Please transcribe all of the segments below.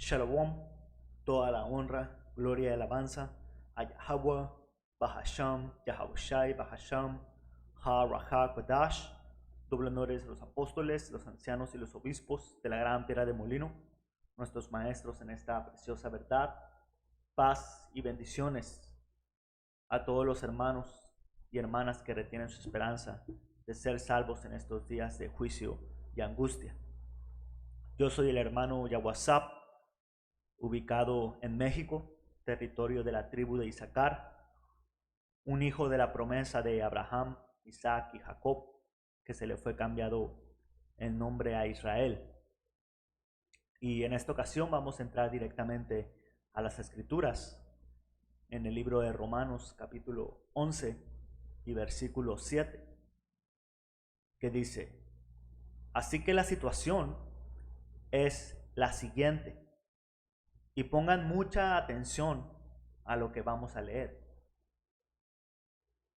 Shalom, toda la honra, gloria y alabanza a Yahweh, Bahasham, Yahushai, Bahasham, Ha Raha Kodash. Doble honores a los apóstoles, los ancianos y los obispos de la gran piedra de molino, nuestros maestros en esta preciosa verdad. Paz y bendiciones a todos los hermanos y hermanas que retienen su esperanza de ser salvos en estos días de juicio y angustia. Yo soy el hermano Yahuasap, ubicado en México, territorio de la tribu de Isaacar, un hijo de la promesa de Abraham, Isaac y Jacob, que se le fue cambiado el nombre a Israel. Y en esta ocasión vamos a entrar directamente a las Escrituras, en el libro de Romanos capítulo 11 y versículo 7, que dice: así que la situación es la siguiente, y pongan mucha atención a lo que vamos a leer.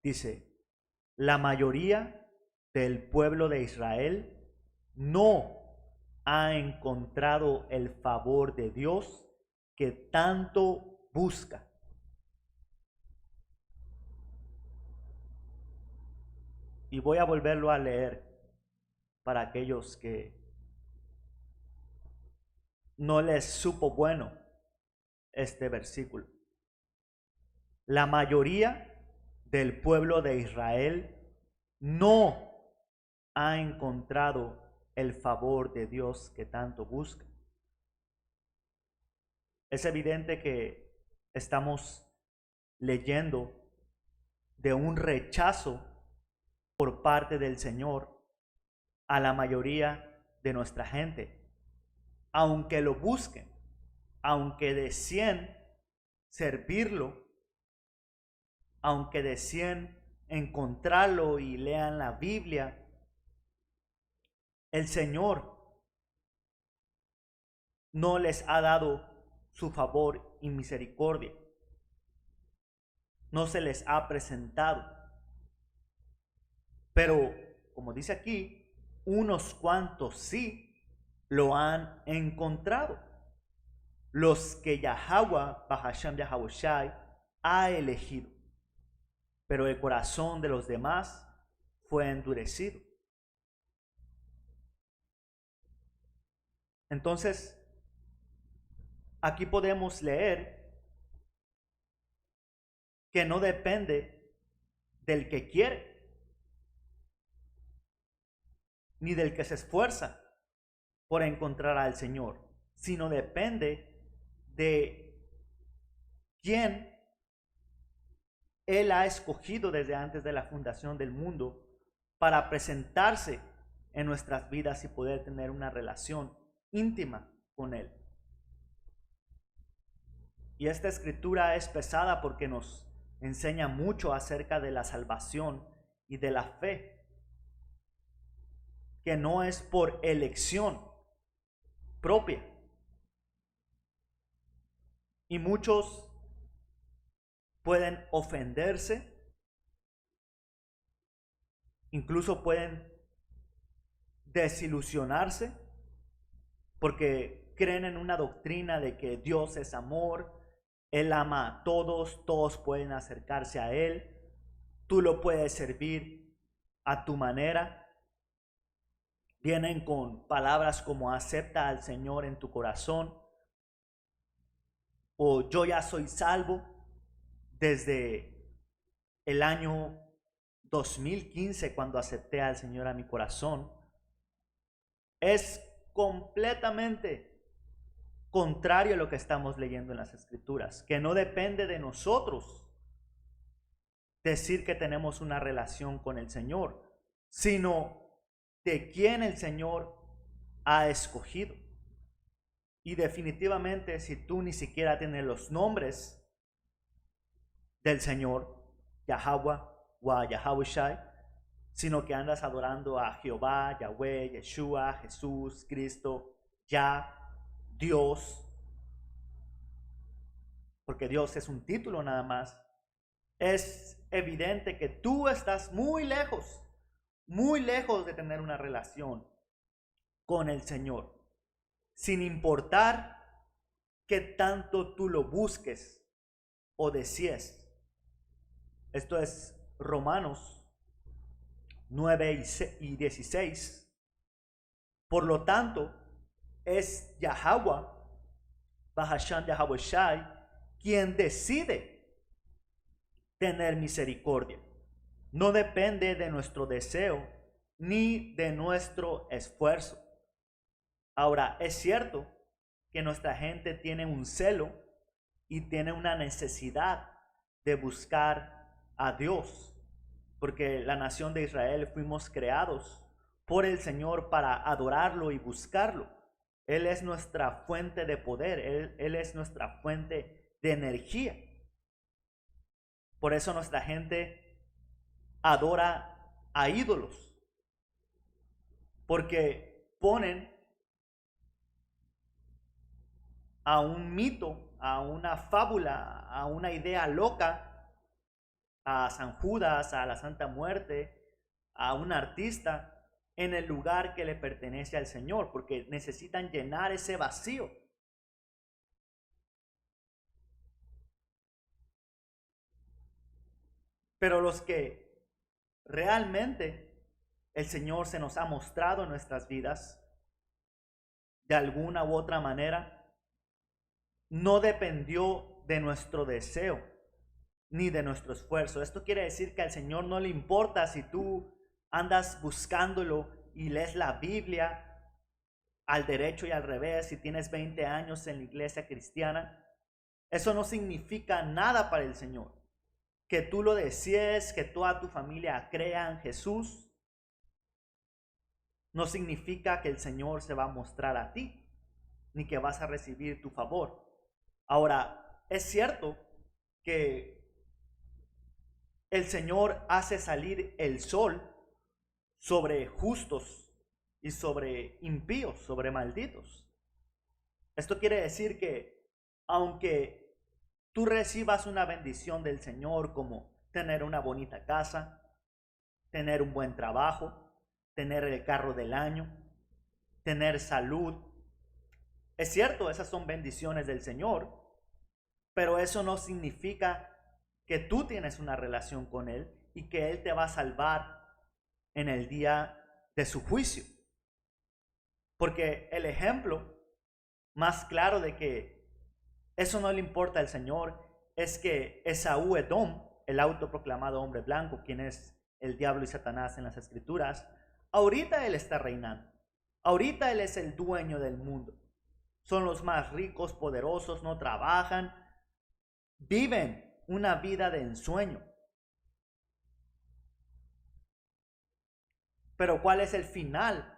Dice: la mayoría del pueblo de Israel no ha encontrado el favor de Dios que tanto busca. Y voy a volverlo a leer para aquellos que no les supo bueno este versículo. La mayoría del pueblo de Israel no ha encontrado el favor de Dios que tanto busca. Es evidente que estamos leyendo de un rechazo por parte del Señor a la mayoría de nuestra gente, aunque lo busquen, aunque deseen servirlo, aunque deseen encontrarlo y lean la Biblia, el Señor no les ha dado su favor y misericordia. No se les ha presentado. Pero, como dice aquí, unos cuantos sí lo han encontrado. Los que Yahweh, Bahasham Yahushai, ha elegido. Pero el corazón de los demás fue endurecido. Entonces, aquí podemos leer que no depende del que quiere, ni del que se esfuerza por encontrar al Señor, sino depende de quién Él ha escogido desde antes de la fundación del mundo para presentarse en nuestras vidas y poder tener una relación íntima con Él. Y esta escritura es pesada porque nos enseña mucho acerca de la salvación y de la fe, que no es por elección propia. Y muchos pueden ofenderse, incluso pueden desilusionarse, porque creen en una doctrina de que Dios es amor, Él ama a todos, todos pueden acercarse a Él, tú lo puedes servir a tu manera. Vienen con palabras como acepta al Señor en tu corazón, o yo ya soy salvo desde el año 2015 cuando acepté al Señor a mi corazón. Es completamente contrario a lo que estamos leyendo en las Escrituras, que no depende de nosotros decir que tenemos una relación con el Señor, sino de quién el Señor ha escogido. Y definitivamente, si tú ni siquiera tienes los nombres del Señor, Yahweh o Yahushai, sino que andas adorando a Jehová, Yahweh, Yeshua, Jesús, Cristo, Yah, Dios, porque Dios es un título nada más, es evidente que tú estás muy lejos de tener una relación con el Señor, sin importar que tanto tú lo busques o desees. Esto es Romanos 9 y 16. Por lo tanto, es Yahweh, Bahashan Yahweh Shai, quien decide tener misericordia. No depende de nuestro deseo ni de nuestro esfuerzo. Ahora, es cierto que nuestra gente tiene un celo y tiene una necesidad de buscar a Dios, porque la nación de Israel fuimos creados por el Señor para adorarlo y buscarlo. Él es nuestra fuente de poder, Él es nuestra fuente de energía. Por eso nuestra gente adora a ídolos, porque ponen a un mito, a una fábula, a una idea loca, a San Judas, a la Santa Muerte, a un artista, en el lugar que le pertenece al Señor, porque necesitan llenar ese vacío. Pero los que realmente el Señor se nos ha mostrado en nuestras vidas, de alguna u otra manera, no dependió de nuestro deseo ni de nuestro esfuerzo. Esto quiere decir que al Señor no le importa si tú andas buscándolo y lees la Biblia al derecho y al revés, si tienes 20 años en la iglesia cristiana. Eso no significa nada para el Señor. Que tú lo desees, que toda tu familia crea en Jesús, no significa que el Señor se va a mostrar a ti, ni que vas a recibir tu favor. Ahora, es cierto que el Señor hace salir el sol sobre justos y sobre impíos, sobre malditos. Esto quiere decir que aunque tú recibas una bendición del Señor, como tener una bonita casa, tener un buen trabajo, tener el carro del año, tener salud, es cierto, esas son bendiciones del Señor, pero eso no significa que tú tienes una relación con Él y que Él te va a salvar en el día de su juicio. Porque el ejemplo más claro de que eso no le importa al Señor es que Esaú Edom, el autoproclamado hombre blanco, quien es el diablo y Satanás en las escrituras, ahorita él está reinando. Ahorita él es el dueño del mundo. Son los más ricos, poderosos, no trabajan, viven una vida de ensueño. Pero ¿cuál es el final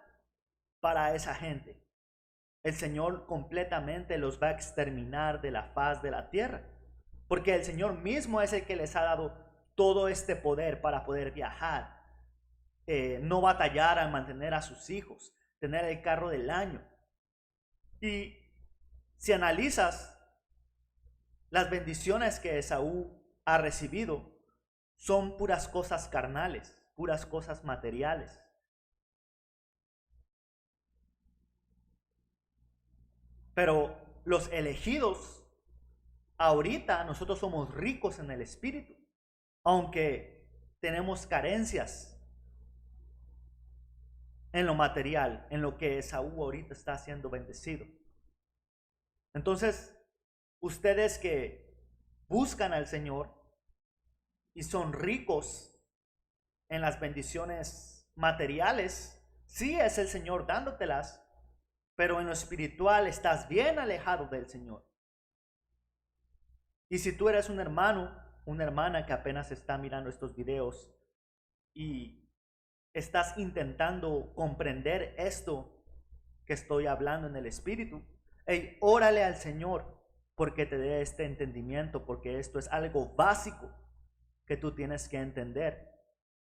para esa gente? El Señor completamente los va a exterminar de la faz de la tierra, porque el Señor mismo es el que les ha dado todo este poder para poder viajar, no batallar al mantener a sus hijos, tener el carro del año. Y si analizas las bendiciones que Esaú ha recibido, son puras cosas carnales, puras cosas materiales. Pero los elegidos, ahorita nosotros somos ricos en el espíritu, aunque tenemos carencias en lo material, en lo que Esaú ahorita está siendo bendecido. Entonces, ustedes que buscan al Señor y son ricos en las bendiciones materiales, sí es el Señor dándotelas, pero en lo espiritual estás bien alejado del Señor. Y si tú eres un hermano, una hermana que apenas está mirando estos videos y estás intentando comprender esto que estoy hablando en el espíritu, hey, órale al Señor porque te dé este entendimiento, porque esto es algo básico que tú tienes que entender,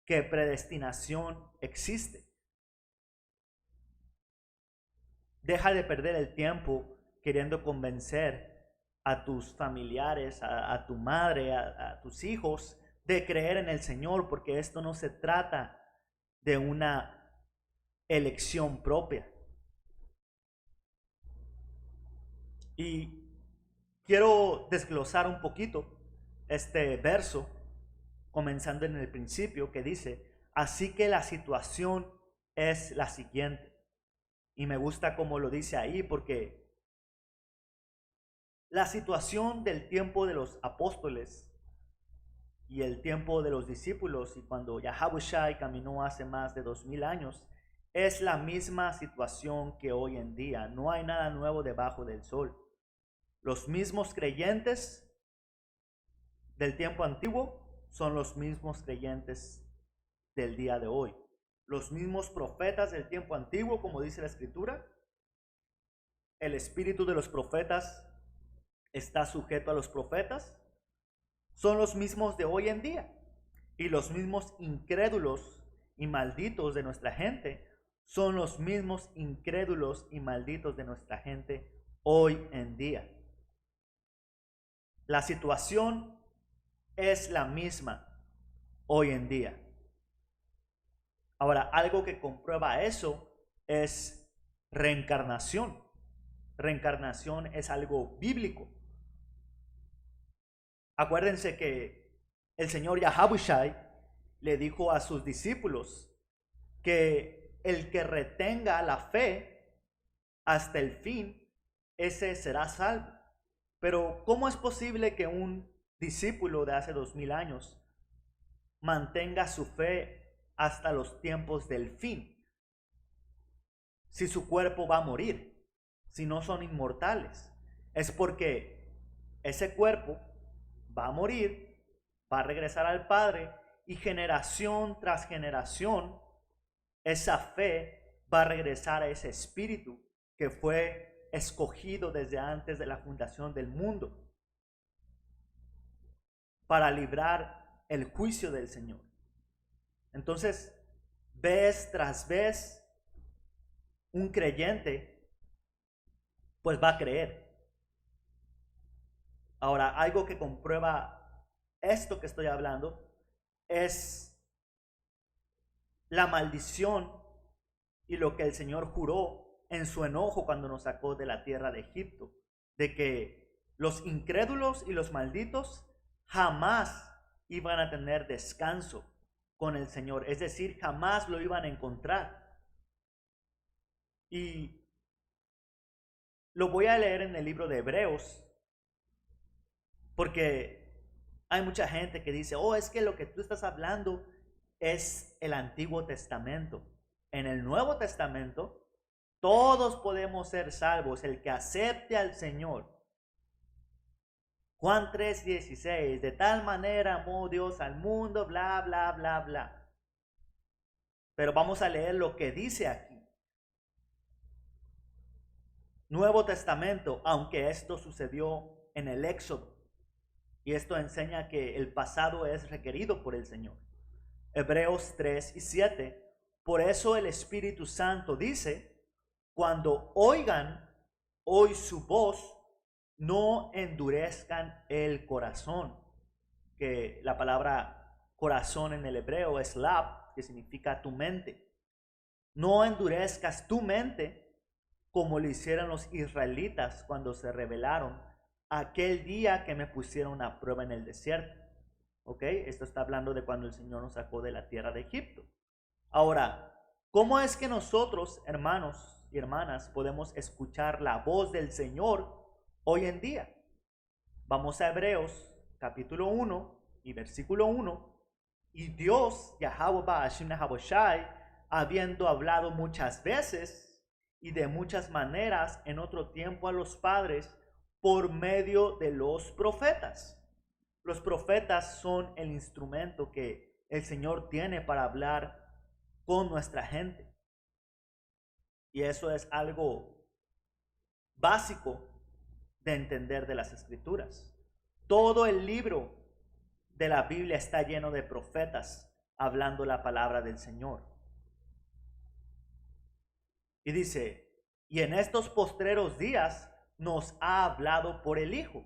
que predestinación existe. Deja de perder el tiempo queriendo convencer a tus familiares, a tu madre, a tus hijos de creer en el Señor, porque esto no se trata de una elección propia. Y quiero desglosar un poquito este verso, comenzando en el principio, que dice, así que la situación es la siguiente. Y me gusta como lo dice ahí, porque la situación del tiempo de los apóstoles y el tiempo de los discípulos, y cuando Yahawashi caminó hace más de 2000 años, es la misma situación que hoy en día. No hay nada nuevo debajo del sol. Los mismos creyentes del tiempo antiguo son los mismos creyentes del día de hoy. Los mismos profetas del tiempo antiguo, como dice la escritura, el espíritu de los profetas está sujeto a los profetas, son los mismos de hoy en día. Y los mismos incrédulos y malditos de nuestra gente son los mismos incrédulos y malditos de nuestra gente hoy en día. La situación es la misma hoy en día. Ahora, algo que comprueba eso es reencarnación. Reencarnación es algo bíblico. Acuérdense que el Señor Yahawashi le dijo a sus discípulos que el que retenga la fe hasta el fin, ese será salvo. Pero ¿cómo es posible que un discípulo de hace 2000 años mantenga su fe hasta los tiempos del fin? Si su cuerpo va a morir, si no son inmortales, es porque ese cuerpo va a morir, va a regresar al Padre, y generación tras generación esa fe va a regresar a ese espíritu que fue escogido desde antes de la fundación del mundo para librar el juicio del Señor. Entonces, vez tras vez, un creyente pues va a creer. Ahora, algo que comprueba esto que estoy hablando es la maldición y lo que el Señor juró en su enojo cuando nos sacó de la tierra de Egipto, de que los incrédulos y los malditos jamás iban a tener descanso con el Señor, es decir, jamás lo iban a encontrar. Y lo voy a leer en el libro de Hebreos, porque hay mucha gente que dice, oh, es que lo que tú estás hablando es el Antiguo Testamento. En el Nuevo Testamento, todos podemos ser salvos, el que acepte al Señor. Juan 3:16, de tal manera amó Dios al mundo, bla, bla, bla, bla. Pero vamos a leer lo que dice aquí. Nuevo Testamento, aunque esto sucedió en el Éxodo, y esto enseña que el pasado es requerido por el Señor. Hebreos 3:7, por eso el Espíritu Santo dice, cuando oigan hoy su voz, no endurezcan el corazón, que la palabra corazón en el hebreo es lab, que significa tu mente. No endurezcas tu mente como lo hicieron los israelitas cuando se rebelaron aquel día que me pusieron a prueba en el desierto. ¿Ok? Esto está hablando de cuando el Señor nos sacó de la tierra de Egipto. Ahora, ¿cómo es que nosotros, hermanos y hermanas, podemos escuchar la voz del Señor hoy en día? Vamos a Hebreos capítulo 1 y versículo 1. Y Dios, Yahweh Ba'ashim Nahaboshai, habiendo hablado muchas veces y de muchas maneras en otro tiempo a los padres por medio de los profetas. Los profetas son el instrumento que el Señor tiene para hablar con nuestra gente. Y eso es algo básico de entender de las Escrituras. Todo el libro de la Biblia está lleno de profetas hablando la palabra del Señor. Y dice, y en estos postreros días nos ha hablado por el Hijo,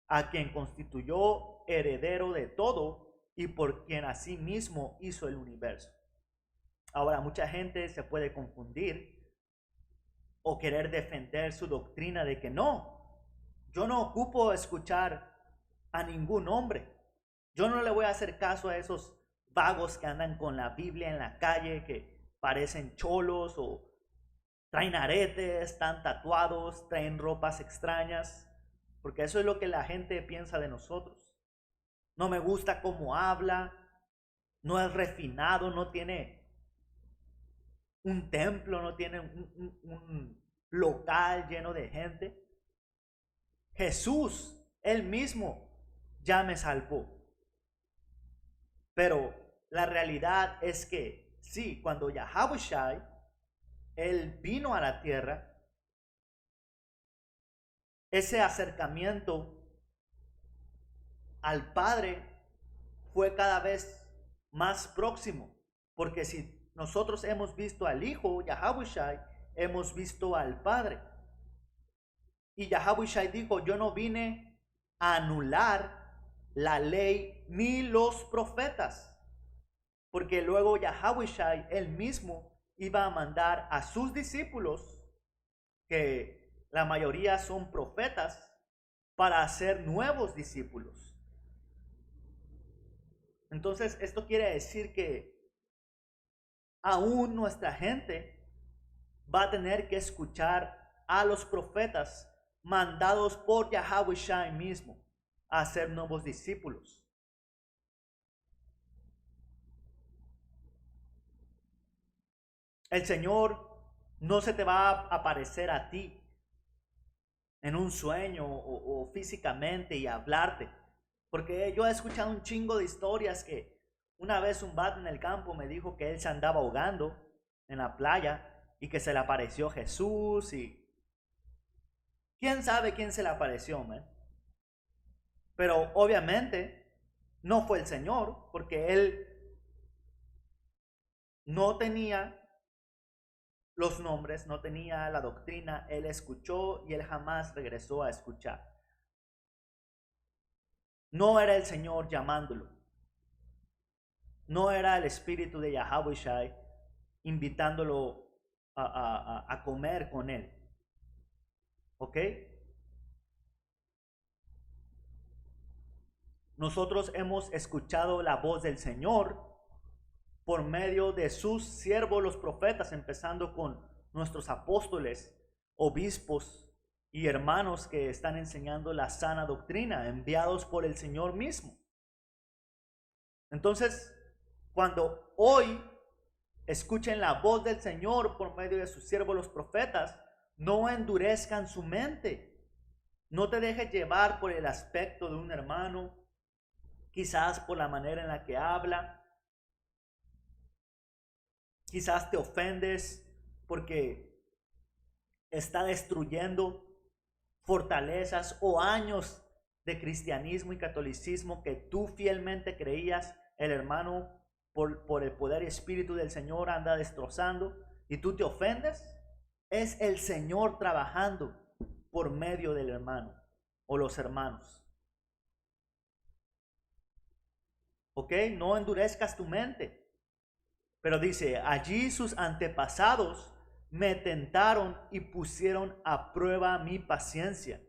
a quien constituyó heredero de todo y por quien asimismo hizo el universo. Ahora, mucha gente se puede confundir o querer defender su doctrina de que no, Yo no ocupo escuchar a ningún hombre. Yo no le voy a hacer caso a esos vagos que andan con la Biblia en la calle, que parecen cholos o traen aretes, están tatuados, traen ropas extrañas, porque eso es lo que la gente piensa de nosotros. No me gusta cómo habla, no es refinado, no tiene un templo, no tiene un local lleno de gente. Jesús, él mismo, ya me salvó. Pero la realidad es que sí, cuando Yahawashi, él vino a la tierra, ese acercamiento al Padre fue cada vez más próximo. Porque si nosotros hemos visto al Hijo, Yahawashi, hemos visto al Padre. Y Yahawashi dijo, yo no vine a anular la ley ni los profetas. Porque luego Yahawashi, él mismo, iba a mandar a sus discípulos, que la mayoría son profetas, para hacer nuevos discípulos. Entonces, esto quiere decir que aún nuestra gente va a tener que escuchar a los profetas mandados por Yahawashi mismo a hacer nuevos discípulos. El Señor no se te va a aparecer a ti en un sueño o físicamente y hablarte. Porque yo he escuchado un chingo de historias que una vez un vato en el campo me dijo que él se andaba ahogando en la playa y que se le apareció Jesús y quién sabe quién se le apareció, man. Pero obviamente no fue el Señor, porque él no tenía los nombres, no tenía la doctrina, él escuchó y él jamás regresó a escuchar. No era el Señor llamándolo. No era el espíritu de Yahawashi invitándolo a comer con él. ¿Ok? Nosotros hemos escuchado la voz del Señor por medio de sus siervos los profetas, empezando con nuestros apóstoles, obispos y hermanos que están enseñando la sana doctrina, enviados por el Señor mismo. Entonces, cuando hoy escuchen la voz del Señor por medio de sus siervos los profetas, no endurezcan su mente. No te dejes llevar por el aspecto de un hermano, quizás por la manera en la que habla. Quizás te ofendes porque está destruyendo fortalezas o años de cristianismo y catolicismo que tú fielmente creías. El hermano, por el poder y espíritu del Señor, anda destrozando y tú te ofendes. Es el Señor trabajando por medio del hermano o los hermanos. ¿Ok? No endurezcas tu mente. Pero dice, allí sus antepasados me tentaron y pusieron a prueba mi paciencia,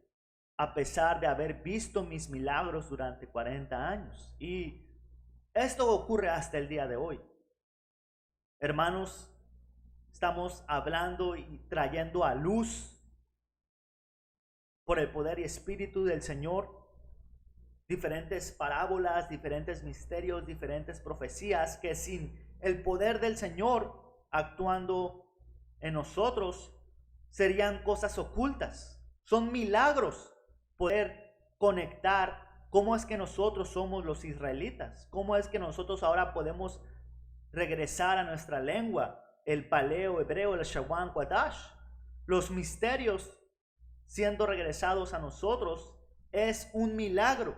a pesar de haber visto mis milagros durante 40 años. Y esto ocurre hasta el día de hoy. Hermanos, estamos hablando y trayendo a luz por el poder y espíritu del Señor diferentes parábolas, diferentes misterios, diferentes profecías que sin el poder del Señor actuando en nosotros serían cosas ocultas. Son milagros poder conectar cómo es que nosotros somos los israelitas, cómo es que nosotros ahora podemos regresar a nuestra lengua, el paleo hebreo, el shawan quadash. Los misterios siendo regresados a nosotros es un milagro.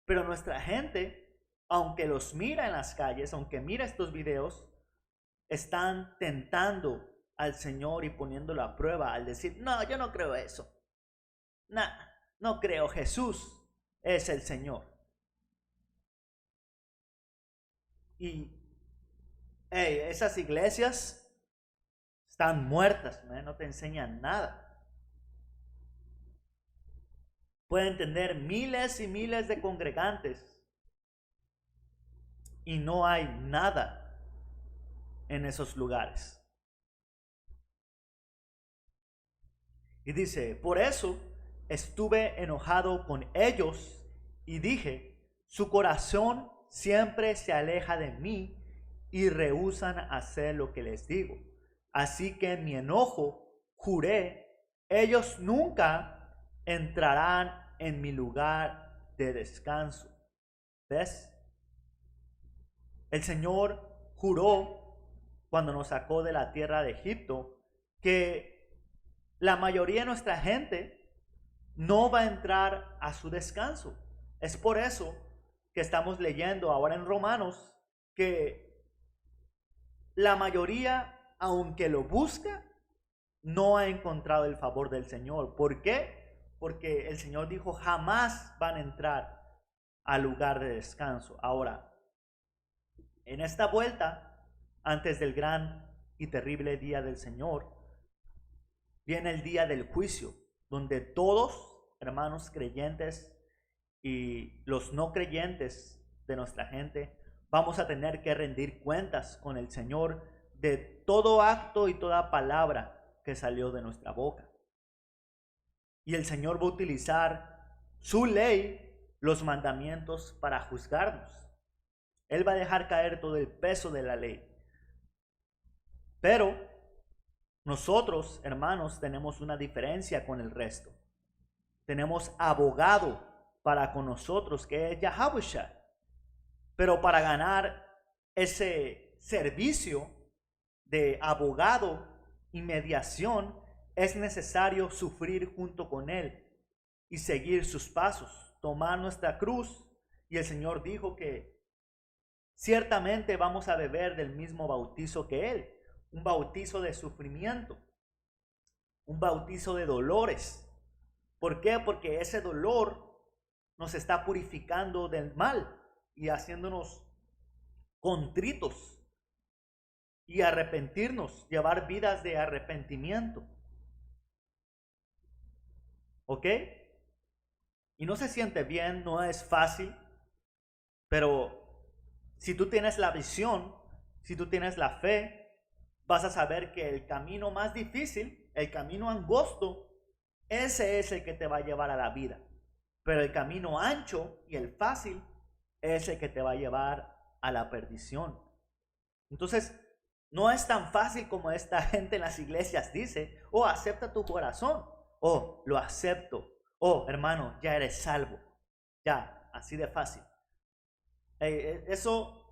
Pero nuestra gente, aunque los mira en las calles, aunque mira estos videos, están tentando al Señor y poniéndolo a prueba al decir, no, yo no creo eso. No creo, Jesús es el Señor. Y esas iglesias están muertas, no te enseñan nada. pueden tener miles y miles de congregantes y no hay nada en esos lugares. Y dice, por eso estuve enojado con ellos y dije, su corazón siempre se aleja de mí y rehúsan hacer lo que les digo. Así que en mi enojo juré, ellos nunca entrarán en mi lugar de descanso. ¿Ves? El Señor juró cuando nos sacó de la tierra de Egipto que la mayoría de nuestra gente no va a entrar a su descanso. Es por eso que estamos leyendo ahora en Romanos que la mayoría, aunque lo busca, no ha encontrado el favor del Señor. ¿Por qué? Porque el Señor dijo, jamás van a entrar al lugar de descanso. Ahora, en esta vuelta, antes del gran y terrible día del Señor, viene el día del juicio, donde todos, hermanos creyentes y los no creyentes de nuestra gente, vamos a tener que rendir cuentas con el Señor de todo acto y toda palabra que salió de nuestra boca. Y el Señor va a utilizar su ley, los mandamientos, para juzgarnos. Él va a dejar caer todo el peso de la ley. Pero nosotros, hermanos, tenemos una diferencia con el resto. Tenemos abogado para con nosotros, que es Yahawashi. Pero para ganar ese servicio de abogado y mediación, es necesario sufrir junto con Él y seguir sus pasos, tomar nuestra cruz. Y el Señor dijo que ciertamente vamos a beber del mismo bautizo que Él. Un bautizo de sufrimiento, un bautizo de dolores. ¿Por qué? Porque ese dolor nos está purificando del mal y haciéndonos contritos y arrepentirnos, llevar vidas de arrepentimiento. ¿Ok? Y no se siente bien, no es fácil, pero si tú tienes la visión, si tú tienes la fe, vas a saber que el camino más difícil, el camino angosto, ese es el que te va a llevar a la vida. Pero el camino ancho y el fácil es el que te va a llevar a la perdición. Entonces, no es tan fácil como esta gente en las iglesias dice, oh, acepta tu corazón, oh, lo acepto, oh, hermano, ya eres salvo, ya, así de fácil. Eso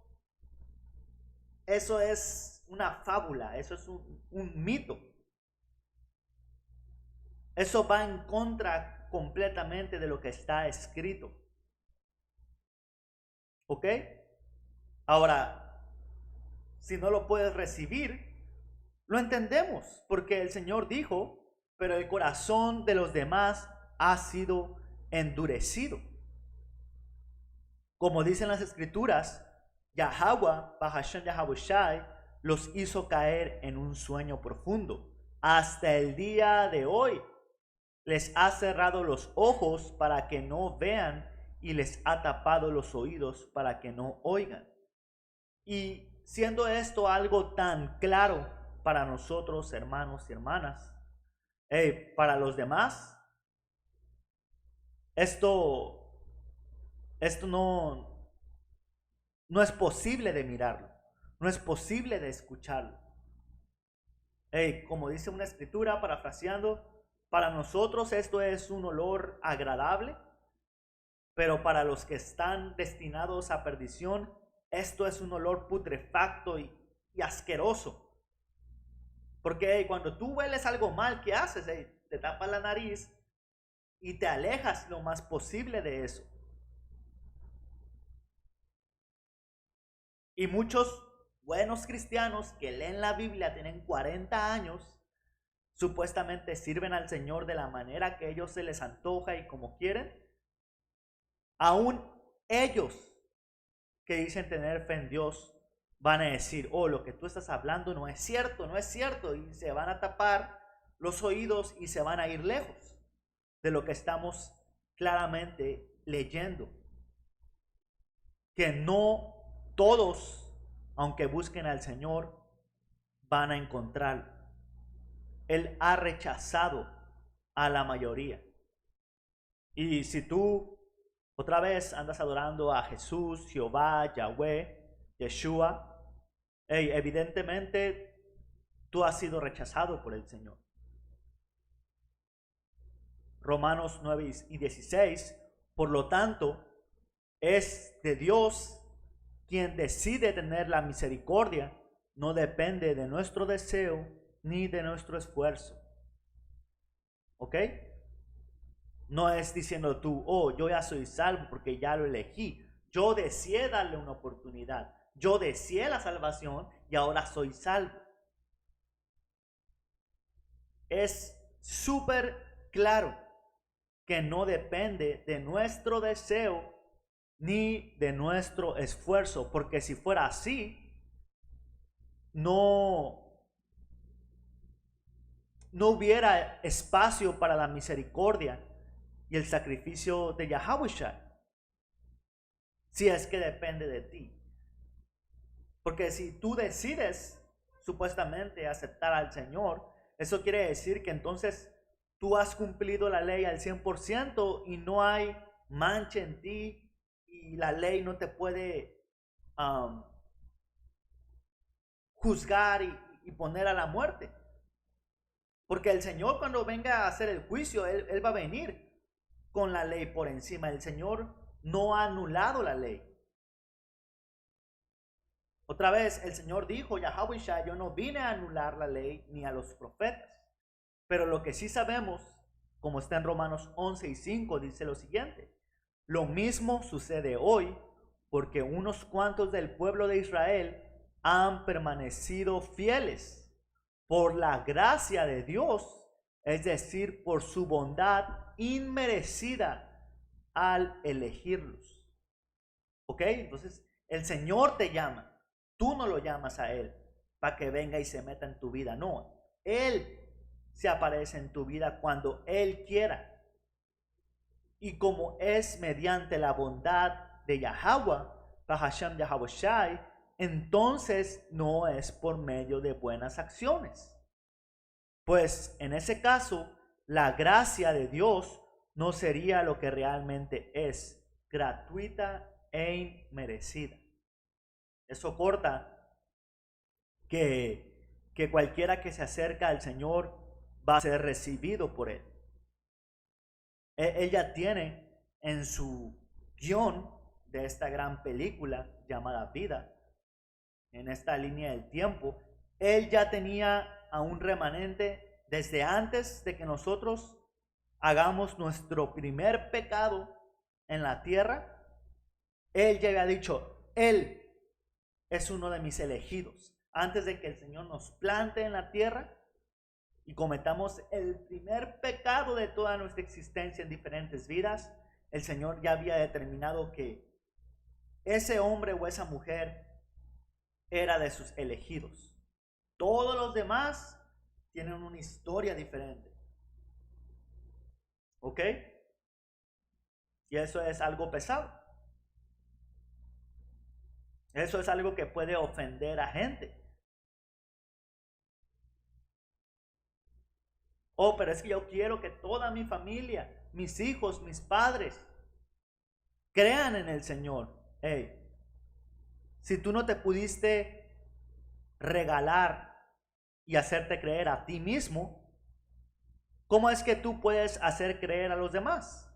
es una fábula, eso es un mito. Eso va en contra completamente de lo que está escrito. ¿Ok? Ahora, si no lo puedes recibir, lo entendemos, porque el Señor dijo, pero el corazón de los demás ha sido endurecido. Como dicen las escrituras, Yahweh, Bahashem Yahawashi, los hizo caer en un sueño profundo. Hasta el día de hoy les ha cerrado los ojos para que no vean y les ha tapado los oídos para que no oigan. Y siendo esto algo tan claro para nosotros, hermanos y hermanas, para los demás, esto no es posible de mirarlo. No es posible de escucharlo. Como dice una escritura, parafraseando, para nosotros esto es un olor agradable, pero para los que están destinados a perdición, esto es un olor putrefacto y asqueroso. Porque cuando tú hueles algo mal, ¿qué haces? Te tapas la nariz y te alejas lo más posible de eso. Y muchos buenos cristianos que leen la Biblia, tienen 40 años, supuestamente sirven al Señor de la manera que ellos se les antoja y como quieren. Aún ellos que dicen tener fe en Dios van a decir, oh, lo que tú estás hablando no es cierto, no es cierto, y se van a tapar los oídos y se van a ir lejos de lo que estamos claramente leyendo que no todos, aunque busquen al Señor, van a encontrarlo. Él ha rechazado a la mayoría. Y si tú otra vez andas adorando a Jesús, Jehová, Yahweh, Yeshua, evidentemente tú has sido rechazado por el Señor. Romanos 9:16, por lo tanto, es de Dios quien decide tener la misericordia, no depende de nuestro deseo ni de nuestro esfuerzo. ¿Ok? No es diciendo tú, oh, yo ya soy salvo porque ya lo elegí. Yo deseé darle una oportunidad. Yo deseé la salvación y ahora soy salvo. Es súper claro que no depende de nuestro deseo ni de nuestro esfuerzo, porque si fuera así, no hubiera espacio para la misericordia y el sacrificio de Yahweh, si es que depende de ti. Porque si tú decides supuestamente aceptar al Señor, eso quiere decir que entonces tú has cumplido la ley al 100% y no hay mancha en ti y la ley no te puede juzgar y poner a la muerte. Porque el Señor, cuando venga a hacer el juicio, Él va a venir con la ley por encima. El Señor no ha anulado la ley. Otra vez, el Señor dijo, Yahweh, yo no vine a anular la ley ni a los profetas. Pero lo que sí sabemos, como está en Romanos 11:5, dice lo siguiente: lo mismo sucede hoy, porque unos cuantos del pueblo de Israel han permanecido fieles por la gracia de Dios, es decir, por su bondad inmerecida al elegirlos. ¿Ok? Entonces, el Señor te llama. Tú no lo llamas a Él para que venga y se meta en tu vida. No, Él se aparece en tu vida cuando Él quiera. Y como es mediante la bondad de Yahweh, Bahasham Yahweh Shai, entonces no es por medio de buenas acciones. Pues en ese caso, la gracia de Dios no sería lo que realmente es, gratuita e inmerecida. Eso corta que cualquiera que se acerca al Señor va a ser recibido por Él. Ella tiene en su guión de esta gran película llamada Vida, en esta línea del tiempo, Él ya tenía a un remanente desde antes de que nosotros hagamos nuestro primer pecado en la tierra. Él ya había dicho, Él es uno de mis elegidos. Antes de que el Señor nos plante en la tierra y cometamos el primer pecado de toda nuestra existencia en diferentes vidas, el Señor ya había determinado que ese hombre o esa mujer era de sus elegidos. Todos los demás tienen una historia diferente. ¿Ok? Y eso es algo pesado. Eso es algo que puede ofender a gente. Oh, pero es que yo quiero que toda mi familia, mis hijos, mis padres, crean en el Señor. Hey, si tú no te pudiste regalar y hacerte creer a ti mismo, ¿cómo es que tú puedes hacer creer a los demás?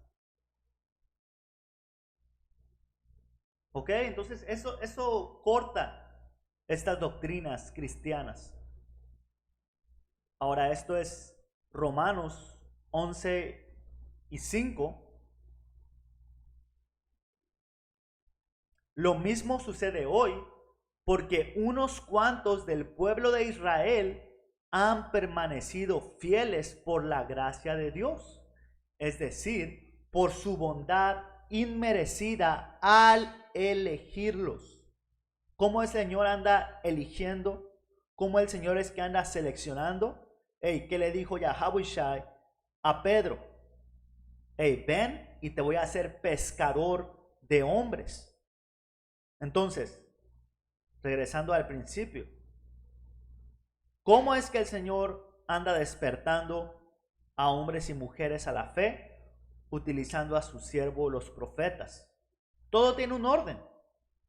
¿Ok? Entonces eso corta estas doctrinas cristianas. Ahora esto es Romanos 11:5. Lo mismo sucede hoy porque unos cuantos del pueblo de Israel han permanecido fieles por la gracia de Dios, es decir, por su bondad inmerecida al elegirlos. ¿Cómo el Señor anda eligiendo? ¿Cómo el Señor es que anda seleccionando? ¿Qué le dijo Yahweh Shai a Pedro? Ven y te voy a hacer pescador de hombres. Entonces, regresando al principio, ¿cómo es que el Señor anda despertando a hombres y mujeres a la fe, utilizando a sus siervos los profetas? Todo tiene un orden,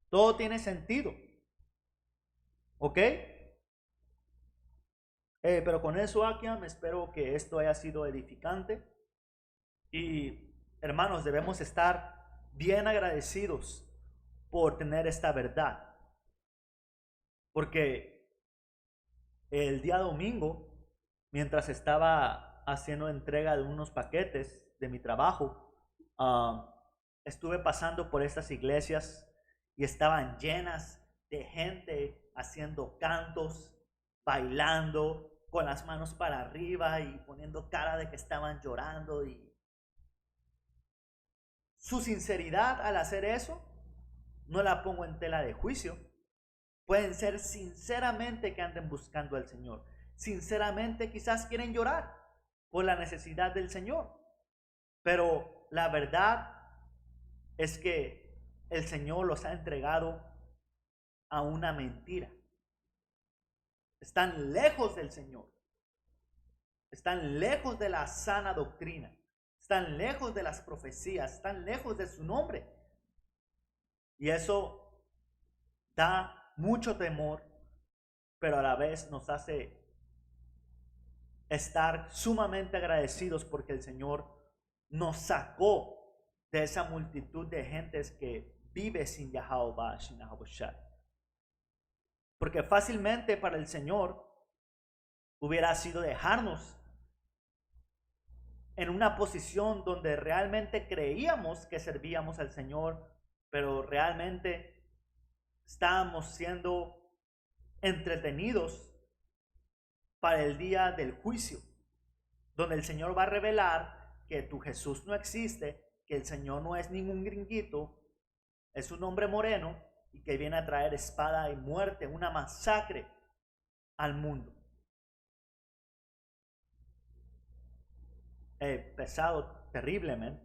todo tiene sentido. ¿Ok? Pero con eso, Akiam, espero que esto haya sido edificante. Y hermanos, debemos estar bien agradecidos por tener esta verdad. Porque el día domingo, mientras estaba haciendo entrega de unos paquetes de mi trabajo, estuve pasando por estas iglesias y estaban llenas de gente haciendo cantos, bailando, con las manos para arriba y poniendo cara de que estaban llorando. Y su sinceridad al hacer eso, no la pongo en tela de juicio. Pueden ser sinceramente que anden buscando al Señor. Sinceramente quizás quieren llorar por la necesidad del Señor. Pero la verdad es que el Señor los ha entregado a una mentira. Están lejos del Señor. Están lejos de la sana doctrina. Están lejos de las profecías. Están lejos de su nombre. Y eso da mucho temor, pero a la vez nos hace estar sumamente agradecidos porque el Señor nos sacó de esa multitud de gentes que vive sin Yahweh, sin Yahawashi. Porque fácilmente para el Señor hubiera sido dejarnos en una posición donde realmente creíamos que servíamos al Señor, pero realmente estábamos siendo entretenidos para el día del juicio, donde el Señor va a revelar que tu Jesús no existe, que el Señor no es ningún gringuito, es un hombre moreno y que viene a traer espada y muerte, una masacre al mundo. Pesado, terrible, man.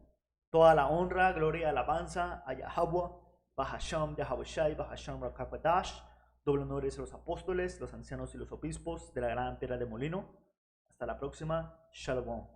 Toda la honra, gloria y alabanza a Yahweh, Bahasham, Yahawashi, Bahasham, Rakapadash. Doble honores a los apóstoles, los ancianos y los obispos de la gran piedra de molino. Hasta la próxima. Shalom.